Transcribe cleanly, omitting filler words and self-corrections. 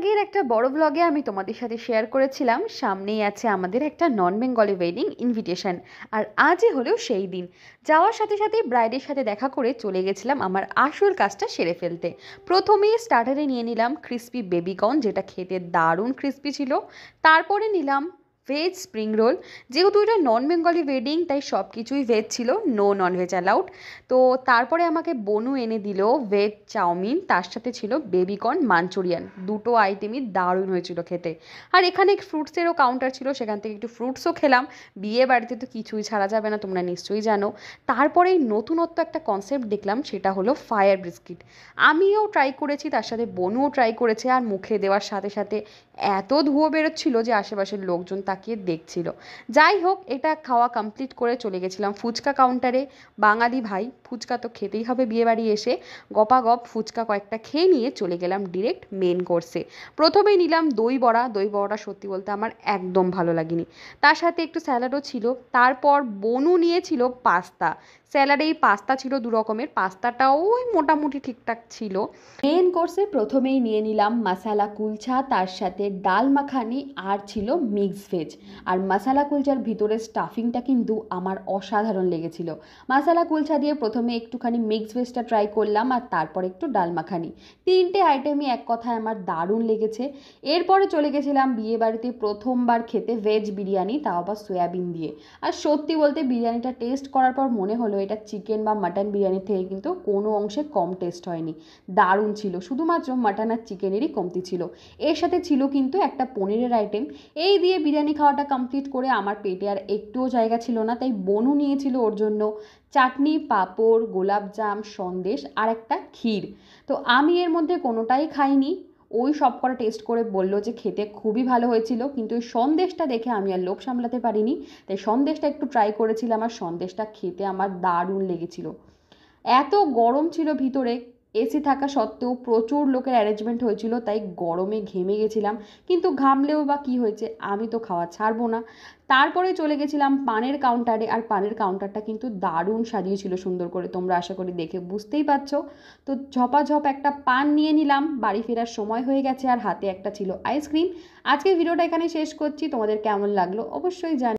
আগের একটা বড় ব্লগে আমি তোমাদের সাথে শেয়ার করেছিলাম সামনেই আছে আমাদের একটা নন বেঙ্গলি ওয়েডিং ইনভিটেশন। আর আজই হলো সেই দিন। যাওয়ার সাথে সাথে ব্রাইডের সাথে দেখা করে চলে গেছিলাম আমার আসল কাজটা সেরে ফেলতে। প্রথমেই স্টার্টারে নিয়ে নিলাম ক্রিস্পি বেবিকর্ন, যেটা খেতে দারুণ ক্রিস্পি ছিল। তারপরে নিলাম ভেজ স্প্রিং রোল। যেহেতু এটা নন বেঙ্গলি ওয়েডিং তাই সব কিছুই ভেজ ছিল, নো ননভেজ অ্যালাউড। তো তারপরে আমাকে বনু এনে দিল ভেজ চাউমিন, তার সাথে ছিল বেবিকর্ন মাঞ্চুরিয়ান। দুটো আইটেমই দারুণ হয়েছিল খেতে। আর এখানে ফ্রুটসেরও কাউন্টার ছিল, সেখান থেকে একটু ফ্রুটসও খেলাম। বিয়ে বাড়িতে তো কিছুই ছাড়া যাবে না, তোমরা নিশ্চয়ই জানো। তারপরে নতুনত্ব একটা কনসেপ্ট দেখলাম, সেটা হলো ফায়ার বিস্কিট। আমিও ট্রাই করেছি, তার সাথে বনুও ট্রাই করেছে। আর মুখে দেওয়ার সাথে সাথে এত ধুয়ো বেরোচ্ছিল যে আশেপাশের লোকজন তাকিয়ে দেখছিল। যাই হোক, এটা খাওয়া কমপ্লিট করে চলে গেছিলাম ফুচকা কাউন্টারে। বাঙালি ভাই, ফুচকা তো খেতেই হবে বিয়েবাড়ি এসে। গপাগপ ফুচকা কয়েকটা খেয়ে নিয়ে চলে গেলাম ডিরেক্ট মেন কোর্সে। প্রথমেই নিলাম দই বড়া। দই বড়াটা সত্যি বলতে আমার একদম ভালো লাগেনি। তার সাথে একটু স্যালাডও ছিল। তারপর বনু নিয়েছিল পাস্তা। স্যালাডেই পাস্তা ছিল দু রকমের, পাস্তাটাও ওই মোটামুটি ঠিকঠাক ছিল। মেন কোর্সে প্রথমেই নিয়ে নিলাম মশালা কুলচা, তার সাথে ডাল মাখানি, আর ছিল মিক্স ভেজ। আর মশালা কুলচার ভিতরে স্টাফিংটা কিন্তু আমার অসাধারণ লেগেছিল। মশালা কুলচা দিয়ে প্রথমে একটুখানি মিক্স ভেজটা ট্রাই করলাম, আর তারপর একটু ডাল মাখানি। তিনটে আইটেমই এক কথায় আমার দারুণ লেগেছে। এরপরে চলে গেছিলাম বিয়েবাড়িতে প্রথমবার খেতে ভেজ বিরিয়ানি, তাও আবার সয়াবিন দিয়ে। আর সত্যি বলতে বিরিয়ানিটা টেস্ট করার পর মনে হলো এটা চিকেন বা মাটন বিরিয়ানির থেকে কিন্তু কোনো অংশে কম টেস্ট হয়নি। দারুণ ছিল, শুধুমাত্র মাটন আর চিকেনেরই কমতি ছিল। এর সাথে ছিল কিন্তু একটা পনিরের আইটেম। এই দিয়ে বিরিয়ানি খাওয়াটা কমপ্লিট করে আমার পেটে আর একটুও জায়গা ছিল না, তাই বনু নিয়েছিল ওর জন্য চাটনি, পাঁপড়, গোলাপজাম, সন্দেশ আর একটা ক্ষীর। তো আমি এর মধ্যে কোনোটাই খাইনি। ওই সব কটা টেস্ট করে বললো যে খেতে খুবই ভালো হয়েছিল, কিন্তু ওই সন্দেশটা দেখে আমি আর লোভ সামলাতে পারিনি, তাই সন্দেশটা একটু ট্রাই করেছিলাম। আর সন্দেশটা খেতে আমার দারুণ লেগেছিল। এত গরম ছিল ভিতরে, এসি থাকা সত্ত্বেও প্রচুর লোকের অ্যারেঞ্জমেন্ট হয়েছিল, তাই গরমে ঘেমে গেছিলাম। কিন্তু ঘামলেও বা কী হয়েছে, আমি তো খাওয়া ছাড়বো না। তারপরে চলে গেছিলাম পানের কাউন্টারে। আর পানের কাউন্টারটা কিন্তু দারুণ সাজিয়েছিল সুন্দর করে, তোমরা আশা করি দেখে বুঝতেই পারছো। তো ঝপাঝপ একটা পান নিয়ে নিলাম, বাড়ি ফেরার সময় হয়ে গেছে। আর হাতে একটা ছিল আইসক্রিম। আজকের ভিডিওটা এখানে শেষ করছি। তোমাদের কেমন লাগলো অবশ্যই জানি।